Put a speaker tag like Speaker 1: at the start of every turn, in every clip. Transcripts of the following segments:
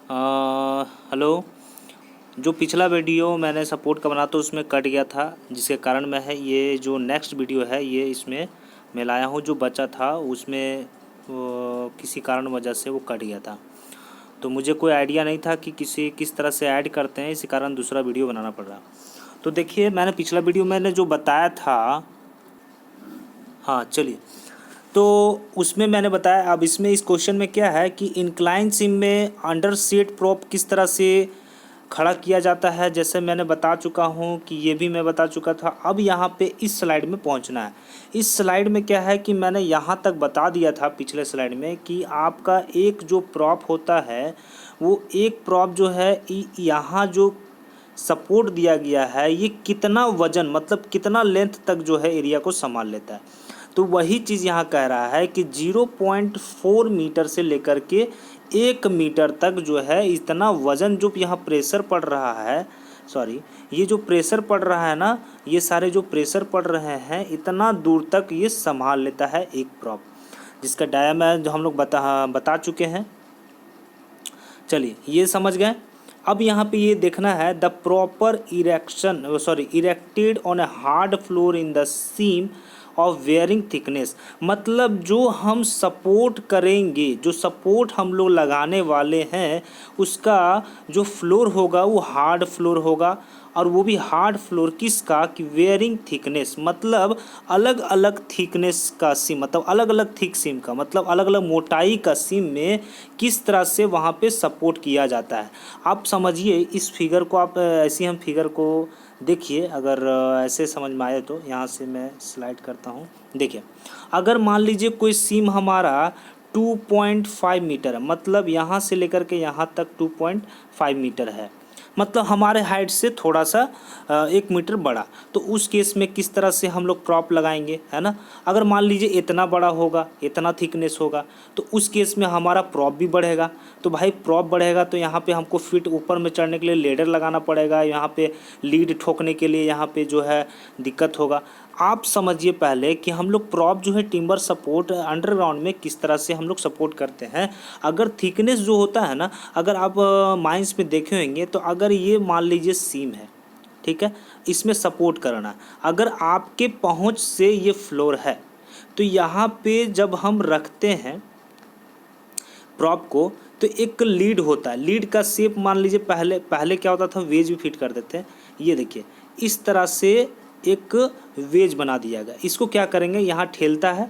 Speaker 1: Hello. जो पिछला video मैंने सपोर्ट का बना तो उसमें कट गया था, जिसके कारण मैं है ये जो नेक्स्ट वीडियो है ये इसमें मैं लाया हूँ। जो बचा था उसमें किसी कारण वजह से वो कट गया था, तो मुझे कोई आइडिया नहीं था कि किस तरह से ऐड करते हैं, इसी कारण दूसरा वीडियो बनाना पड़ रहा। तो देखिए, मैंने पिछला वीडियो मैंने जो बताया था, हाँ चलिए, तो उसमें मैंने बताया। अब इसमें इस क्वेश्चन में क्या है कि इंक्लाइन सिम में अंडर सीट प्रोप किस तरह से खड़ा किया जाता है, जैसे मैंने बता चुका हूँ कि ये भी मैं बता चुका था। अब यहाँ पे इस स्लाइड में पहुँचना है। इस स्लाइड में क्या है कि मैंने यहाँ तक बता दिया था पिछले स्लाइड में कि आपका एक जो प्रॉप होता है, वो एक प्रॉप जो है यहाँ जो सपोर्ट दिया गया है, ये कितना वजन मतलब कितना लेंथ तक जो है एरिया को संभाल लेता है। तो वही चीज़ यहाँ कह रहा है कि 0.4 मीटर से लेकर के 1 मीटर तक जो है इतना वज़न जो यहाँ प्रेशर पड़ रहा है, सॉरी, ये जो प्रेशर पड़ रहा है ना, ये सारे जो प्रेशर पड़ रहे हैं इतना दूर तक ये संभाल लेता है एक प्रॉप, जिसका डायमीटर जो हम लोग बता चुके हैं। चलिए, ये समझ गए। अब यहाँ पे ये देखना है the proper erected on a hard floor in the seam of wearing thickness. मतलब जो हम सपोर्ट करेंगे, जो सपोर्ट हम लोग लगाने वाले हैं, उसका जो फ्लोर होगा वो हार्ड फ्लोर होगा। और वो भी हार्ड फ्लोर किसका कि वेयरिंग थिकनेस, मतलब अलग अलग थिकनेस का सीम, मतलब अलग अलग थिक सीम का मतलब अलग अलग मोटाई का सीम में किस तरह से वहाँ पे सपोर्ट किया जाता है। आप समझिए इस फिगर को, आप ऐसी हम फिगर को देखिए, अगर ऐसे समझ में आए तो यहाँ से मैं स्लाइड करता हूँ। देखिए, अगर मान लीजिए कोई सीम हमारा 2.5 मीटर है, मतलब यहाँ से लेकर के यहाँ तक 2.5 मीटर है, मतलब हमारे हाइट से थोड़ा सा 1 मीटर बड़ा। तो उस केस में किस तरह से हम लोग प्रॉप लगाएंगे, है ना। अगर मान लीजिए इतना बड़ा होगा, इतना थिकनेस होगा, तो उस केस में हमारा प्रॉप भी बढ़ेगा। तो भाई प्रॉप बढ़ेगा तो यहाँ पे हमको फिट ऊपर में चढ़ने के लिए लेडर लगाना पड़ेगा, यहाँ पे लीड ठोकने के लिए यहाँ पे जो है दिक्कत होगा। आप समझिए पहले कि हम लोग प्रॉप जो है टिम्बर सपोर्ट अंडरग्राउंड में किस तरह से हम लोग सपोर्ट करते हैं। अगर थिकनेस जो होता है ना, अगर आप माइंस में देखे होंगे, तो अगर ये मान लीजिए सीम है, ठीक है, इसमें सपोर्ट करना, अगर आपके पहुंच से ये फ्लोर है, तो यहाँ पे जब हम रखते हैं प्रॉप को, तो एक लीड होता है। लीड का शेप मान लीजिए पहले क्या होता था, वेज भी फिट कर देते हैं। ये देखिए, इस तरह से एक वेज बना दिया गया। इसको क्या करेंगे, यहाँ ठेलता है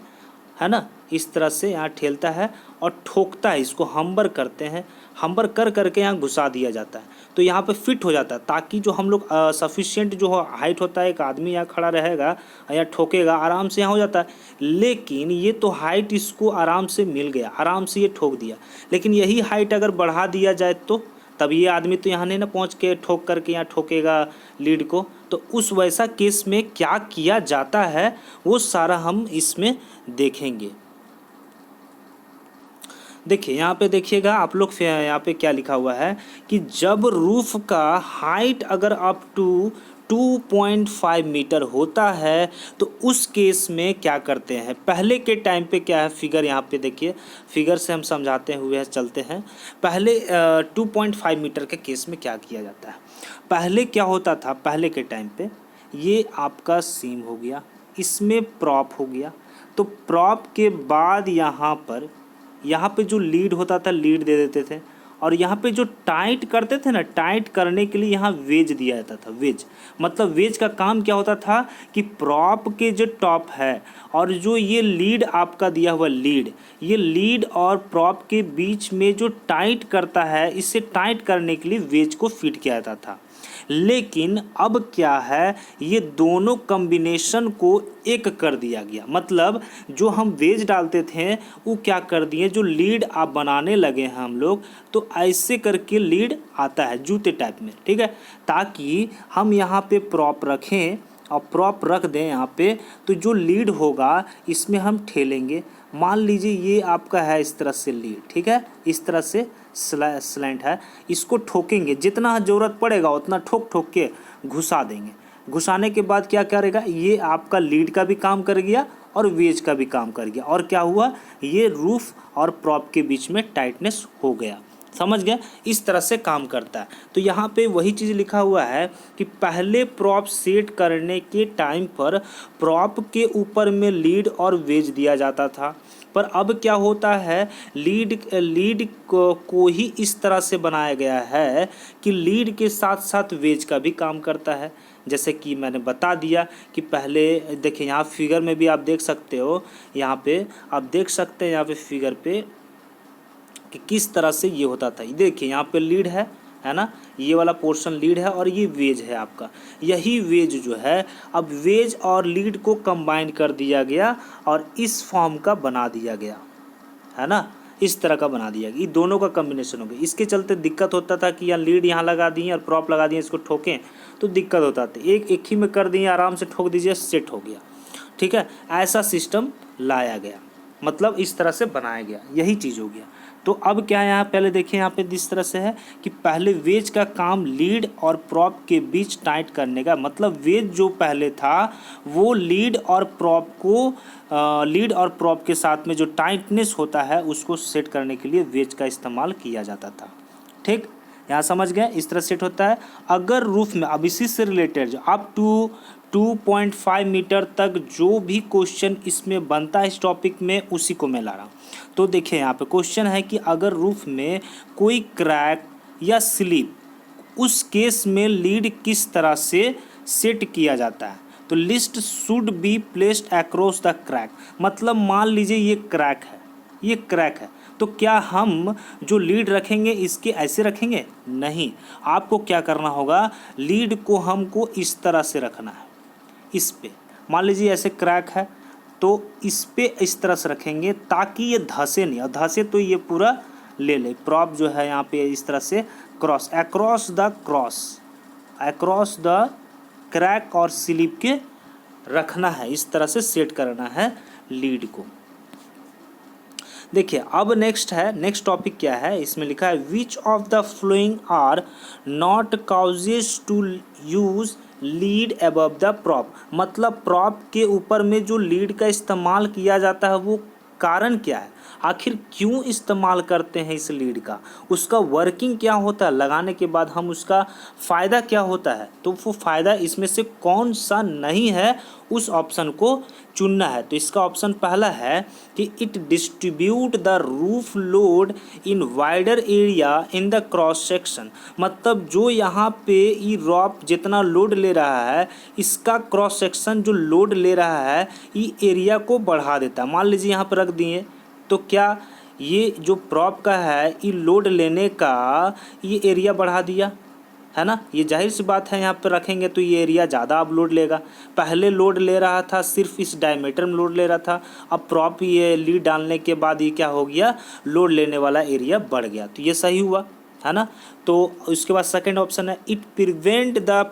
Speaker 1: ना, इस तरह से यहाँ ठेलता है और ठोकता है, इसको हम्बर करते हैं, हम्बर कर करके यहाँ घुसा दिया जाता है, तो यहाँ पे फिट हो जाता है, ताकि जो हम लोग सफिशिएंट जो हाइट होता है, एक आदमी यहाँ खड़ा रहेगा या ठोकेगा, आराम से यहाँ हो जाता है। लेकिन ये तो हाइट इसको आराम से मिल गया, आराम से ये ठोक दिया। लेकिन यही हाइट अगर बढ़ा दिया जाए तो तब ये आदमी तो यहाँ नहीं ना पहुँच के ठोक करके यहाँ ठोकेगा लीड को। तो उस वैसा केस में क्या किया जाता है वो सारा हम इसमें देखेंगे। देखिए, यहाँ पे देखिएगा आप लोग, यहाँ पे क्या लिखा हुआ है कि जब रूफ का हाइट अगर अप टू 2.5 मीटर होता है, तो उस केस में क्या करते हैं। पहले के टाइम पे क्या है, फिगर यहाँ पे देखिए, फिगर से हम समझाते हुए चलते हैं। पहले 2.5 मीटर के केस में क्या किया जाता है। पहले क्या होता था, पहले के टाइम पे ये आपका सीम हो गया, इसमें प्रॉप हो गया, तो प्रॉप के बाद यहाँ पे जो लीड होता था, लीड दे देते थे, और यहाँ पे जो टाइट करते थे ना, टाइट करने के लिए यहाँ वेज दिया जाता था। वेज मतलब वेज का काम क्या होता था कि प्रॉप के जो टॉप है और जो ये लीड आपका दिया हुआ लीड, ये लीड और प्रॉप के बीच में जो टाइट करता है, इसे टाइट करने के लिए वेज को फिट किया जाता था। लेकिन अब क्या है, ये दोनों कॉम्बिनेशन को एक कर दिया गया। मतलब जो हम वेज डालते थे वो क्या कर दिए, जो लीड आप बनाने लगे हैं हम लोग, तो ऐसे करके लीड आता है जूते टाइप में, ठीक है, ताकि हम यहाँ पे प्रॉप रखें और प्रॉप रख दें यहाँ पे, तो जो लीड होगा इसमें हम ठेलेंगे। मान लीजिए ये आपका है इस तरह से लीड, ठीक है, इस तरह से स्लैंट है, इसको ठोकेंगे, जितना ज़रूरत पड़ेगा उतना ठोक ठोक के घुसा देंगे। घुसाने के बाद क्या करेगा, ये आपका लीड का भी काम कर गया और वेज का भी काम कर गया, और क्या हुआ, ये रूफ और प्रॉप के बीच में टाइटनेस हो गया। समझ गए, इस तरह से काम करता है। तो यहाँ पे वही चीज़ लिखा हुआ है कि पहले प्रॉप सेट करने के टाइम पर प्रॉप के ऊपर में लीड और वेज दिया जाता था, पर अब क्या होता है, लीड को ही इस तरह से बनाया गया है कि लीड के साथ साथ वेज का भी काम करता है। जैसे कि मैंने बता दिया कि पहले देखिए यहाँ फिगर में भी आप देख सकते हो, यहाँ पे आप देख सकते हैं यहाँ पे फिगर पे कि किस तरह से ये होता था। देखिए यहाँ पे लीड है ना, ये वाला पोर्शन लीड है और ये वेज है आपका। यही वेज जो है अब वेज और लीड को कंबाइन कर दिया गया और इस फॉर्म का बना दिया गया, है ना, इस तरह का बना दिया गया। ये दोनों का कम्बिनेशन हो गया। इसके चलते दिक्कत होता था कि यहाँ लीड यहाँ लगा दिए और प्रॉप लगा दिए, इसको ठोकें तो दिक्कत होता था। एक ही में कर दिए, आराम से ठोक दीजिए, सेट हो गया। ठीक है, ऐसा सिस्टम लाया गया, मतलब इस तरह से बनाया गया, यही चीज़ हो गया। तो अब क्या है यहाँ पहले देखिए, यहाँ पे इस तरह से है कि पहले वेज का काम लीड और प्रॉप के बीच टाइट करने का, मतलब वेज जो पहले था वो लीड और प्रॉप के साथ में जो टाइटनेस होता है उसको सेट करने के लिए वेज का इस्तेमाल किया जाता था। ठीक, यहाँ समझ गए, इस तरह सेट होता है। अगर रूफ में, अब इसी से रिलेटेड जो अप टू 2.5 मीटर तक जो भी क्वेश्चन इसमें बनता है इस टॉपिक में, उसी को मैं ला रहा हूँ। तो देखिए यहाँ पे क्वेश्चन है कि अगर रूफ में कोई क्रैक या स्लिप, उस केस में लीड किस तरह से सेट किया जाता है। तो list should be placed across the crack, मतलब मान लीजिए ये क्रैक है, तो क्या हम जो लीड रखेंगे इसके ऐसे रखेंगे? नहीं, आपको क्या करना होगा, लीड को हमको इस तरह से रखना है। इस पे मान लीजिए ऐसे क्रैक है तो इस पे इस तरह से रखेंगे ताकि ये धंसे नहीं, और धंसे तो ये पूरा ले ले। प्रॉप जो है यहाँ पे इस तरह से अक्रॉस द क्रैक और स्लिप के रखना है, इस तरह से सेट करना है लीड को। देखिए अब नेक्स्ट टॉपिक क्या है, इसमें लिखा है which of the following are not causes to use lead above the prop, मतलब प्रॉप के ऊपर में जो लीड का इस्तेमाल किया जाता है वो कारण क्या है, आखिर क्यों इस्तेमाल करते हैं इस लीड का, उसका वर्किंग क्या होता है, लगाने के बाद हम उसका फ़ायदा क्या होता है। तो वो फ़ायदा इसमें से कौन सा नहीं है, उस ऑप्शन को चुनना है। तो इसका ऑप्शन पहला है कि it distribute the roof load in wider area in the cross section, मतलब जो यहाँ पे ये रॉप जितना लोड ले रहा है इसका क्रॉस सेक्शन जो लोड ले रहा है ये एरिया को बढ़ा देता है। मान लीजिए यहाँ पर रख दिए तो क्या ये जो प्रॉप का है ये लोड लेने का ये एरिया बढ़ा दिया, है ना, ये जाहिर सी बात है। यहाँ पर रखेंगे तो ये एरिया ज़्यादा अब लोड लेगा। पहले लोड ले रहा था सिर्फ इस डायमीटर में लोड ले रहा था, अब प्रॉप ये लीड डालने के बाद ये क्या हो गया, लोड लेने वाला एरिया बढ़ गया, तो ये सही हुआ, है ना। तो उसके बाद सेकेंड ऑप्शन है it prevent the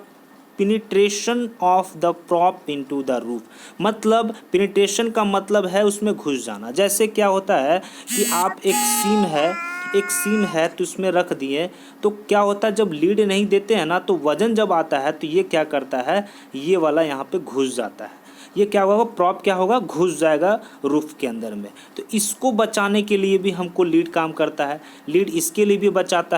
Speaker 1: penetration of the prop into the roof, मतलब पेनिट्रेशन का मतलब है उसमें घुस जाना। जैसे क्या होता है कि आप एक सीम है तो उसमें रख दिए तो क्या होता है जब लीड नहीं देते हैं ना तो वजन जब आता है तो ये क्या करता है, ये वाला यहाँ पे घुस जाता है, ये क्या होगा, प्रॉप क्या होगा, घुस जाएगा रूफ के अंदर में। तो इसको बचाने के लिए भी हमको लीड काम करता है, लीड इसके लिए भी बचाता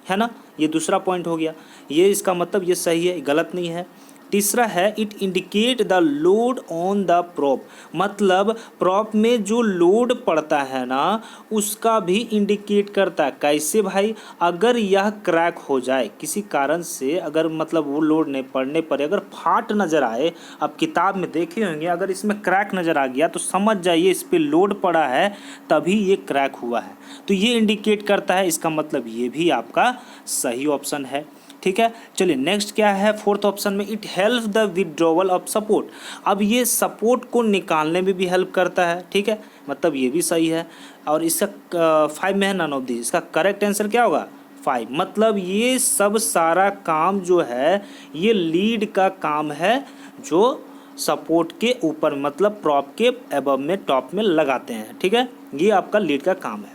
Speaker 1: है ना। ये दूसरा पॉइंट हो गया, ये इसका मतलब ये सही है, गलत नहीं है। तीसरा है it indicate the load on the prop, मतलब प्रॉप में जो लोड पड़ता है ना उसका भी इंडिकेट करता है। कैसे भाई, अगर यह क्रैक हो जाए किसी कारण से, अगर मतलब वो लोड नहीं पड़ने पर अगर फाट नज़र आए, अब किताब में देखे होंगे अगर इसमें क्रैक नज़र आ गया तो समझ जाइए इस पर लोड पड़ा है तभी ये क्रैक हुआ है, तो ये इंडिकेट करता है। इसका मतलब ये भी आपका सही ऑप्शन है। ठीक है, चलिए नेक्स्ट क्या है, फोर्थ ऑप्शन में it help the withdrawal of support, अब ये सपोर्ट को निकालने में भी हेल्प करता है। ठीक है, मतलब ये भी सही है। और इसका 5 में है नन ऑफ दिस, इसका करेक्ट आंसर क्या होगा 5, मतलब ये सब सारा काम जो है ये लीड का काम है जो सपोर्ट के ऊपर मतलब प्रॉप के एबव में टॉप में लगाते हैं। ठीक है, ये आपका लीड का काम है।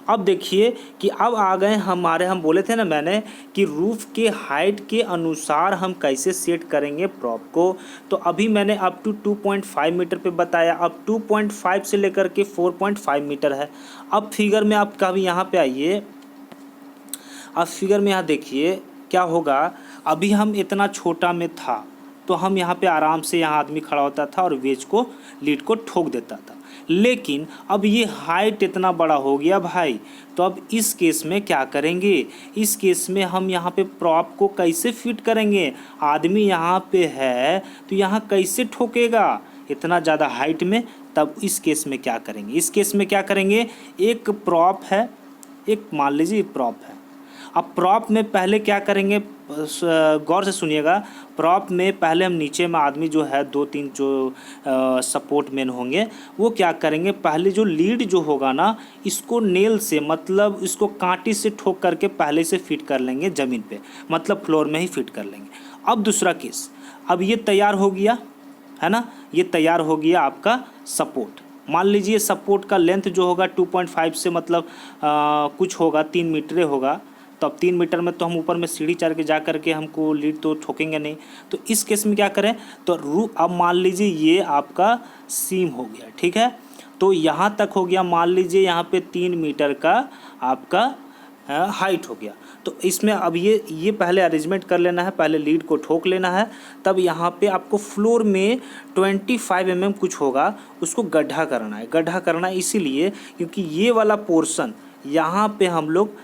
Speaker 1: अब देखिए कि अब आ गए हम बोले थे ना मैंने कि रूफ के हाइट के अनुसार हम कैसे सेट करेंगे प्रॉप को। तो अभी मैंने अप टू 2.5 मीटर पे बताया, अब 2.5 से लेकर के 4.5 मीटर है। अब फिगर में आप कभी यहाँ पे आइए, अब फिगर में यहाँ देखिए क्या होगा, अभी हम इतना छोटा में था तो हम यहाँ पे आराम से यहाँ आदमी खड़ा होता था और वेज को लीड को ठोक देता था, लेकिन अब ये हाइट इतना बड़ा हो गया भाई, तो अब इस केस में क्या करेंगे, इस केस में हम यहाँ पे प्रॉप को कैसे फिट करेंगे, आदमी यहाँ पे है तो यहाँ कैसे ठोकेगा इतना ज़्यादा हाइट में। तब इस केस में क्या करेंगे, इस केस में क्या करेंगे, एक प्रॉप है, एक मान लीजिए प्रॉप है। अब प्रॉप में पहले क्या करेंगे, गौर से सुनिएगा, प्रॉप में पहले हम नीचे में आदमी जो है 2-3 जो सपोर्ट मैन होंगे वो क्या करेंगे, पहले जो लीड जो होगा ना इसको नेल से मतलब इसको कांटे से ठोक करके पहले से फिट कर लेंगे ज़मीन पे, मतलब फ्लोर में ही फिट कर लेंगे। अब दूसरा केस, अब ये तैयार हो गया है ना, ये तैयार हो गया आपका सपोर्ट। मान लीजिए सपोर्ट का लेंथ जो होगा 2.5 से मतलब कुछ होगा 3 मीटर होगा, तो अब 3 मीटर में तो हम ऊपर में सीढ़ी चढ़ के जा करके हमको लीड तो ठोकेंगे नहीं। तो इस केस में क्या करें, तो अब मान लीजिए ये आपका सीम हो गया, ठीक है, तो यहाँ तक हो गया, मान लीजिए यहाँ पे 3 मीटर का आपका हाइट हो गया। तो इसमें अब ये पहले अरेंजमेंट कर लेना है, पहले लीड को ठोक लेना है, तब यहाँ पे आपको फ्लोर में 25 mm कुछ होगा उसको गड्ढा करना है। गड्ढा करना है इसीलिए क्योंकि ये वाला पोर्शन यहाँ पे हम लोग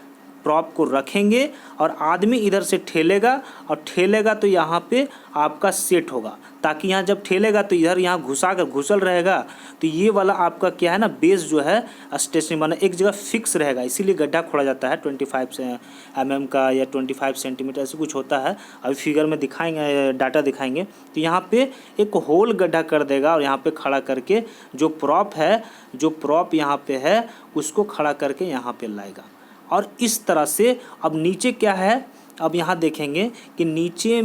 Speaker 1: प्रॉप को रखेंगे और आदमी इधर से ठेलेगा और ठेलेगा तो यहाँ पे आपका सेट होगा, ताकि यहाँ जब ठेलेगा तो इधर यहाँ घुसा कर घुसल रहेगा, तो ये वाला आपका क्या है ना बेस जो है स्टेशनरी माना एक जगह फिक्स रहेगा। इसीलिए गड्ढा खोड़ा जाता है 25 mm का या 25 सेंटीमीटर ऐसे कुछ होता है। अभी फिगर में दिखाएंगे, डाटा दिखाएंगे, तो यहाँ पे एक होल गड्ढा कर देगा और यहाँ पे खड़ा करके जो प्रॉप है, जो प्रॉप यहाँ पे है उसको खड़ा करके यहाँ पे लाएगा। और इस तरह से अब नीचे क्या है, अब यहाँ देखेंगे कि नीचे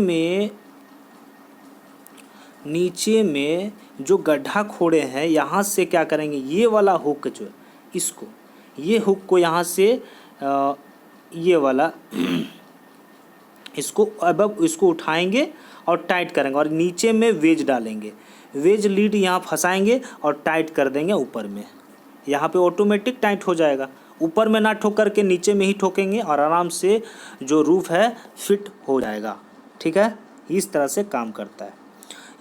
Speaker 1: में जो गड्ढा खोड़े हैं यहाँ से क्या करेंगे, ये वाला हुक जो है इसको, ये हुक को यहाँ से ये वाला इसको अब इसको उठाएंगे और टाइट करेंगे और नीचे में वेज डालेंगे, वेज लीड यहाँ फंसाएंगे और टाइट कर देंगे ऊपर में, यहाँ पे ऑटोमेटिक टाइट हो जाएगा। ऊपर में ना ठोक करके नीचे में ही ठोकेंगे और आराम से जो रूफ है फिट हो जाएगा, ठीक है, इस तरह से काम करता है।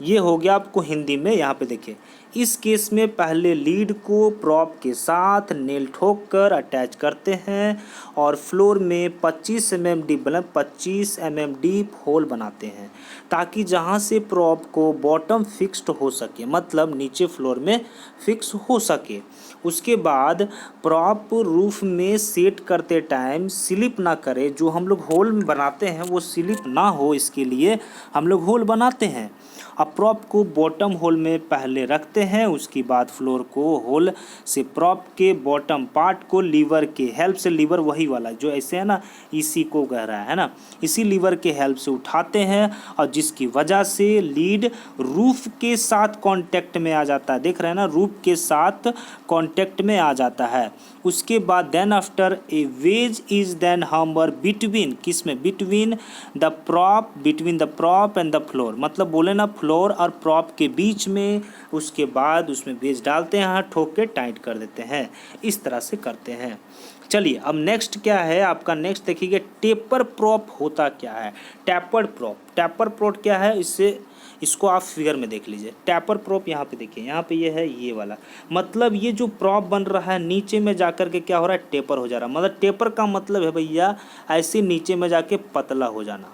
Speaker 1: ये हो गया आपको हिंदी में। यहाँ पे देखिए इस केस में पहले लीड को प्रॉप के साथ नेल ठोक कर अटैच करते हैं और फ्लोर में 25 mm deep 25 mm deep whole बनाते हैं, ताकि जहाँ से प्रॉप को बॉटम फिक्स्ड हो सके, मतलब नीचे फ्लोर में फिक्स हो सके। उसके बाद प्रॉप रूफ में सेट करते टाइम स्लिप ना करे, जो हम लोग होल बनाते हैं वो स्लिप ना हो इसके लिए हम लोग होल बनाते हैं। अब प्रॉप को बॉटम होल में पहले रखते हैं, उसके बाद फ्लोर को होल से प्रॉप के बॉटम पार्ट को लीवर के हेल्प से, लीवर वही वाला जो ऐसे है ना इसी को कह रहा है ना, इसी लीवर के हेल्प से उठाते हैं और जिसकी वजह से लीड रूफ के साथ कांटेक्ट में आ जाता है। देख रहे हैं ना, रूफ के साथ कांटेक्ट में आ जाता है। उसके बाद then after a wedge is then hammer between, किस में, between the prop and the floor, मतलब बोले ना फ्लोर और प्रॉप के बीच में। उसके बाद उसमें वेज डालते हैं, ठोक के टाइट कर देते हैं, इस तरह से करते हैं। चलिए अब नेक्स्ट क्या है आपका, नेक्स्ट देखिए टेपर प्रॉप होता क्या है। टैपर्ड प्रॉप, टैपर प्रॉप क्या है, इसको आप फिगर में देख लीजिए। टैपर प्रॉप यहाँ पे देखिए, यहाँ पे ये है ये वाला, मतलब ये जो प्रॉप बन रहा है नीचे में जाकर के क्या हो रहा है, टेपर हो जा रहा है। मतलब टेपर का मतलब है भैया ऐसे नीचे में जाके पतला हो जाना,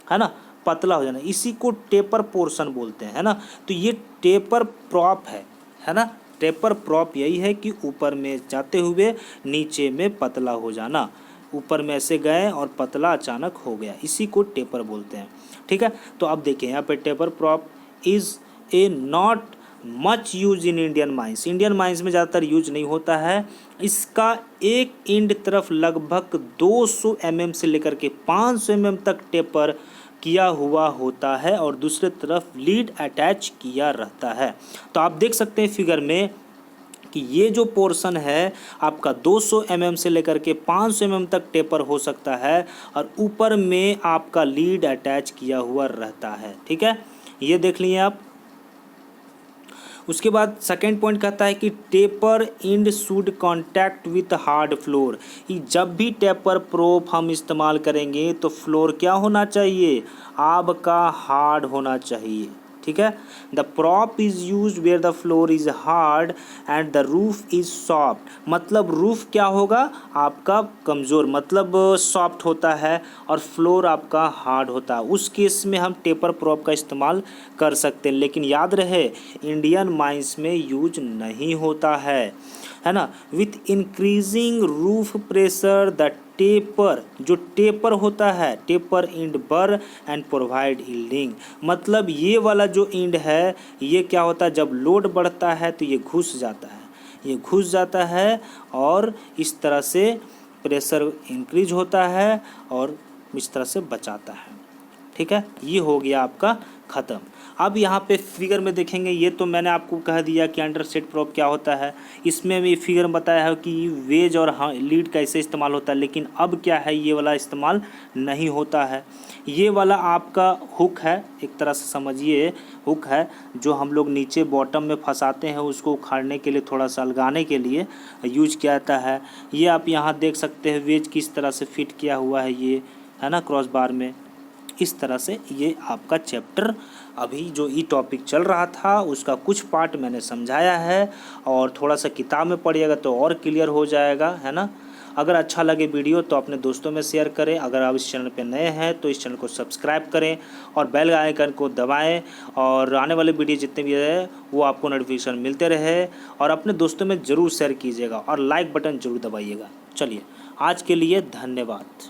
Speaker 1: है ना, पतला हो जाना, इसी को टेपर पोर्शन बोलते हैं, है ना। तो ये टेपर प्रॉप है ना, टेपर प्रॉप यही है कि ऊपर में जाते हुए नीचे में पतला हो जाना, ऊपर में ऐसे गए और पतला अचानक हो गया, इसी को टेपर बोलते हैं, ठीक है। तो अब देखिए यहाँ पे taper prop is a not much use in Indian mines, Indian mines में ज़्यादातर यूज नहीं होता है। इसका एक एंड तरफ लगभग 200 mm से लेकर के 500 mm तक टेपर किया हुआ होता है और दूसरे तरफ लीड अटैच किया रहता है। तो आप देख सकते हैं फिगर में कि ये जो पोर्शन है आपका 200 mm से लेकर के 500 mm तक टेपर हो सकता है और ऊपर में आपका लीड अटैच किया हुआ रहता है, ठीक है, ये देख लिए आप। उसके बाद सेकेंड पॉइंट कहता है कि taper and should contact with hard floor. जब भी टेपर प्रोप हम इस्तेमाल करेंगे तो फ्लोर क्या होना चाहिए, आपका हार्ड होना चाहिए। ठीक है। The prop is use where the floor is hard and the roof is soft. मतलब रूफ क्या होगा, आपका कमज़ोर, मतलब सॉफ्ट होता है, और फ्लोर आपका हार्ड होता है। उस केस में हम टेपर प्रॉप का इस्तेमाल कर सकते हैं, लेकिन याद रहे इंडियन माइंस में यूज नहीं होता है ना। With increasing roof pressure the taper, जो टेपर होता है, टेपर इंड बर एंड प्रोवाइड यील्डिंग। मतलब ये वाला जो इंड है ये क्या होता है, जब लोड बढ़ता है तो ये घुस जाता है, ये घुस जाता है और इस तरह से प्रेशर इंक्रीज होता है और इस तरह से बचाता है। ठीक है, ये हो गया आपका ख़त्म। अब यहाँ पे फिगर में देखेंगे, ये तो मैंने आपको कह दिया कि अंडरसेट प्रोप क्या होता है। इसमें भी फिगर में बताया है कि वेज और लीड कैसे इस्तेमाल होता है, लेकिन अब क्या है, ये वाला इस्तेमाल नहीं होता है। ये वाला आपका हुक है, एक तरह से समझिए हुक है, जो हम लोग नीचे बॉटम में फंसाते हैं, उसको उखाड़ने के लिए, थोड़ा सा अलगाने के लिए यूज किया जाता है। ये आप यहाँ देख सकते हैं वेज किस तरह से फिट किया हुआ है, ये है ना, क्रॉस बार में। इस तरह से ये आपका चैप्टर अभी जो ई टॉपिक चल रहा था उसका कुछ पार्ट मैंने समझाया है, और थोड़ा सा किताब में पढ़िएगा तो और क्लियर हो जाएगा, है ना। अगर अच्छा लगे वीडियो तो अपने दोस्तों में शेयर करें। अगर आप इस चैनल पे नए हैं तो इस चैनल को सब्सक्राइब करें और बेल आइकन को दबाएं, और आने वाले वीडियो जितने भी है वो आपको नोटिफिकेशन मिलते रहे, और अपने दोस्तों में ज़रूर शेयर कीजिएगा और लाइक बटन ज़रूर दबाइएगा। चलिए, आज के लिए धन्यवाद।